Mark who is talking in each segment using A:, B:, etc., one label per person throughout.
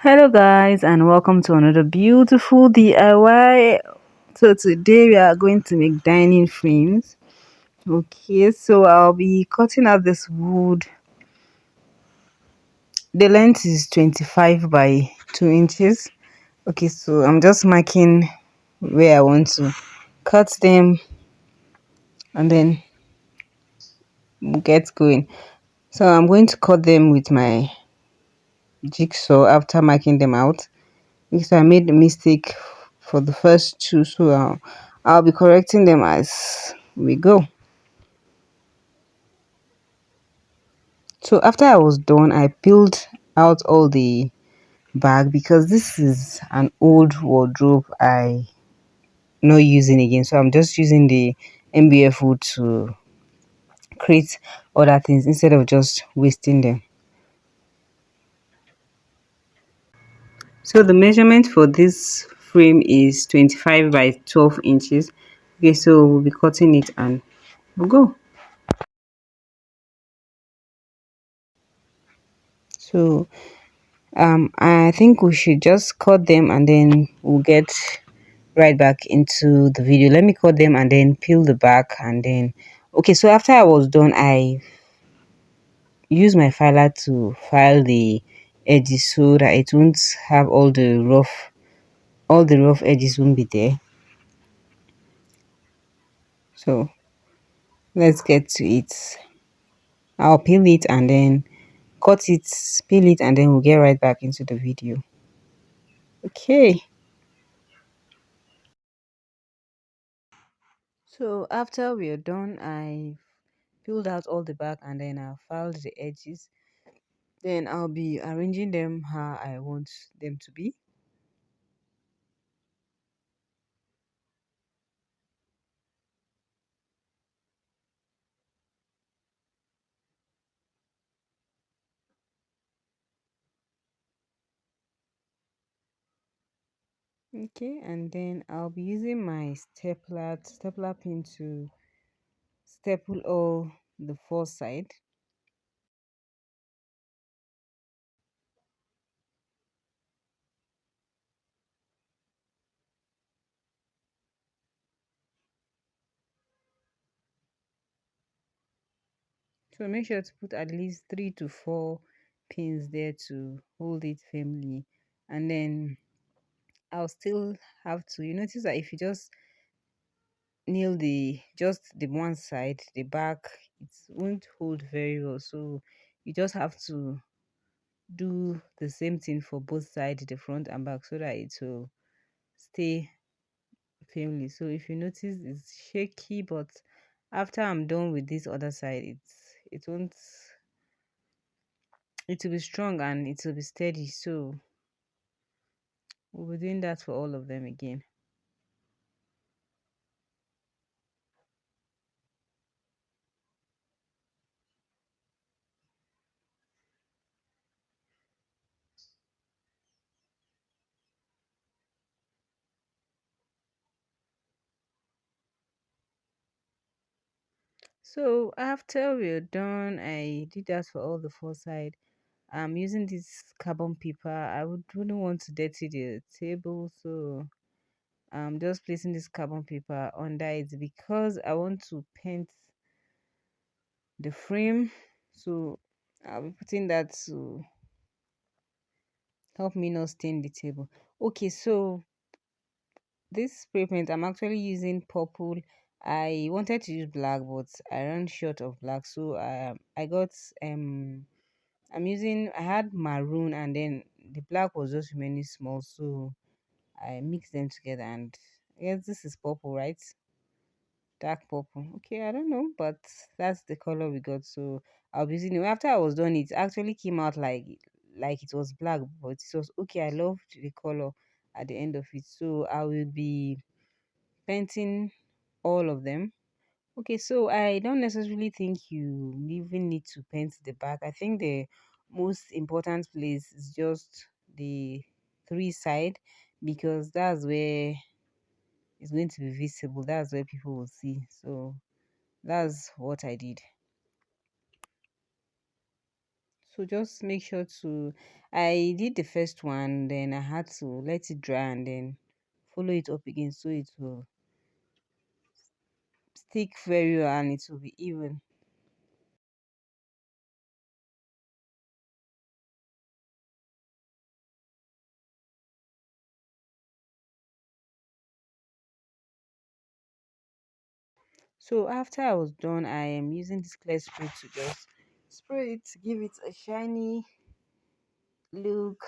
A: Hello, guys, and welcome to another beautiful DIY. So, today we are going to make dining frames. Okay, so I'll be cutting out this wood. The length is 25 by 2 inches. Okay, so I'm just marking where I want to cut them and then get going. So, I'm going to cut them with my jigsaw after marking them out. So I made a mistake for the first two, so I'll be correcting them as we go. So after I was done, I peeled out all the bag because this is an old wardrobe I not using again. So I'm just using the MBF wood to create other things instead of just wasting them. So the measurement for this frame is 25 by 12 inches. Okay, so we'll be cutting it and we'll go. So I think we should just cut them and then we'll get right back into the video. Let me cut them and then peel the back and then okay. So after I was done, I used my filer to file the edges so that it won't have all the rough edges won't be there. So let's get to it. I'll peel it and then cut it, peel it, and then we'll get right back into the video. Okay. So after we're done, I peeled out all the back and then I filed the edges. Then I'll be arranging them how I want them to be. Okay, and then I'll be using my stapler pin to staple all the four side. So make sure to put at least 3 to 4 pins there to hold it firmly. And then I'll still have to, you notice that if you just nail the one side, the back, it won't hold very well. So you just have to do the same thing for both sides, the front and back, so that it will stay firmly. So if you notice it's shaky, but after I'm done with this other side, it won't, it will be strong and it will be steady. So we'll be doing that for all of them again. So after we're done, I did that for all the four side. I'm using this carbon paper. Wouldn't want to dirty the table, so I'm just placing this carbon paper under it because I want to paint the frame. So I'll be putting that to help me not stain the table. Okay, so this spray paint, I'm actually using purple. I wanted to use black, but I ran short of black, so I got I had maroon and then the black was just remaining small, so I mixed them together and yes, this is purple, right? Dark purple. Okay, I don't know, but that's the color we got. So I'll be using it. After I was done, it actually came out like it was black, but it was okay. I loved the color at the end of it. So I will be painting all of them. Okay, so I don't necessarily think you even need to paint the back. I think the most important place is just the three side because that's where it's going to be visible. That's where people will see. So that's what I did. So just make sure to, I did the first one, then I had to let it dry and then follow it up again so it will stick very well and it will be even. So after I was done, I am using this clear spray to just spray it to give it a shiny look,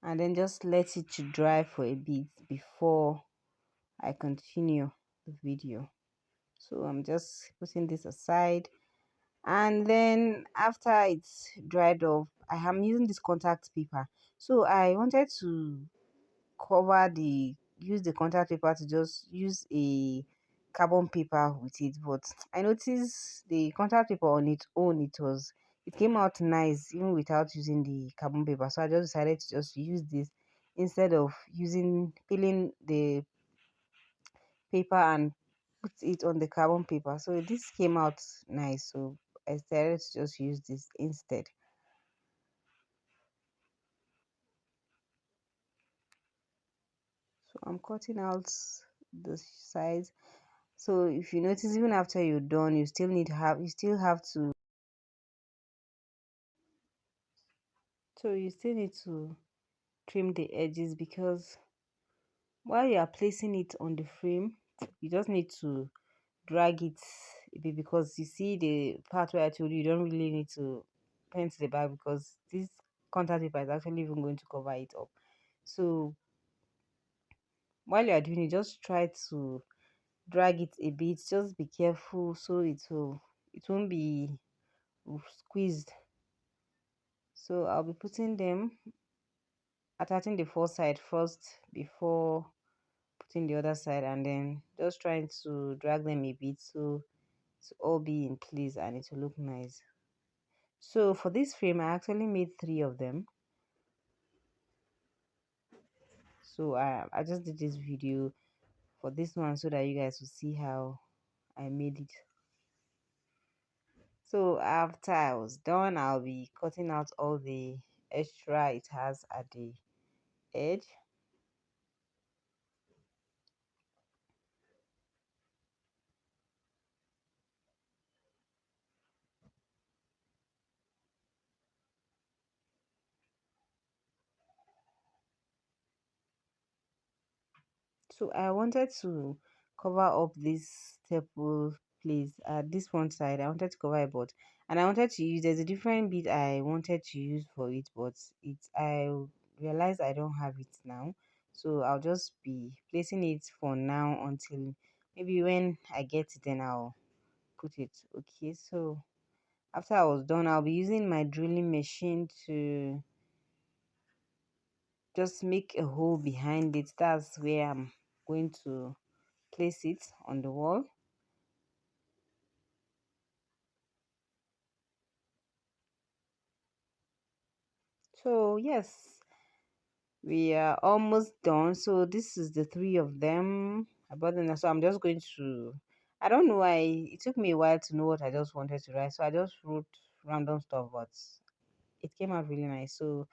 A: and then just let it to dry for a bit before I continue the video. So I'm just putting this aside, and then after it's dried off, I am using this contact paper. So I wanted to cover the use the contact paper to just use a carbon paper with it, but I noticed the contact paper on its own, it came out nice even without using the carbon paper. So I just decided to just use this instead of using peeling the paper and put it on the carbon paper. So this came out nice, so I decided to just use this instead. So I'm cutting out the sides. So if you notice, even after you're done, you still have to, so you still need to trim the edges, because while you are placing it on the frame, you just need to drag it a bit, because you see the part where I told you don't really need to paint the back, because this contact paper is actually even going to cover it up. So while you are doing it, just try to drag it a bit. Just be careful so it won't be squeezed. So I'll be putting them, attaching the four side first before putting the other side, and then just trying to drag them a bit so to all be in place and it will look nice. So for this frame, I actually made three of them. So I just did this video for this one so that you guys will see how I made it. So after I was done, I'll be cutting out all the extra it has at the edge. So I wanted to cover up this staple place at this one side. I wanted to cover it, but and I wanted to use, there's a different bit I wanted to use for it, but I realized I don't have it now. So I'll just be placing it for now until maybe when I get it, then I'll put it. Okay, so after I was done, I'll be using my drilling machine to just make a hole behind it. That's where I'm going to place it on the wall. So yes, we are almost done. So this is the three of them. I bought them. So I'm just going to, I don't know why it took me a while to know what I just wanted to write. So I just wrote random stuff, but it came out really nice. So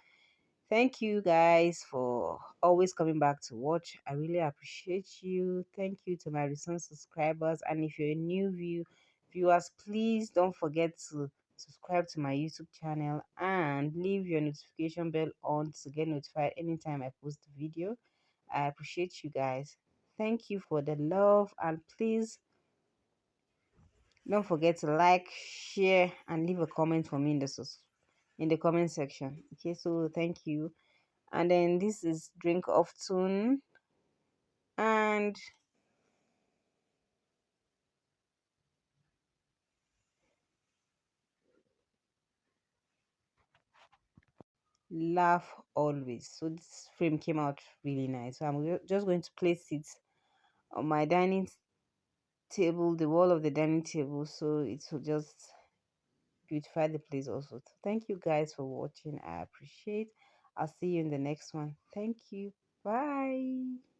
A: thank you guys for always coming back to watch. I really appreciate you. Thank you to my recent subscribers. And if you're a new viewers, please don't forget to subscribe to my YouTube channel and leave your notification bell on to get notified anytime I post a video. I appreciate you guys. Thank you for the love, and please don't forget to like, share, and leave a comment for me in in the comment section. Okay, so thank you. And then this is drink of tune and laugh always. So this frame came out really nice, so I'm just going to place it on my dining table, the wall of the dining table, so it will just beautify the place also. So thank you guys for watching. I appreciate. I'll see you in the next one. Thank you. Bye.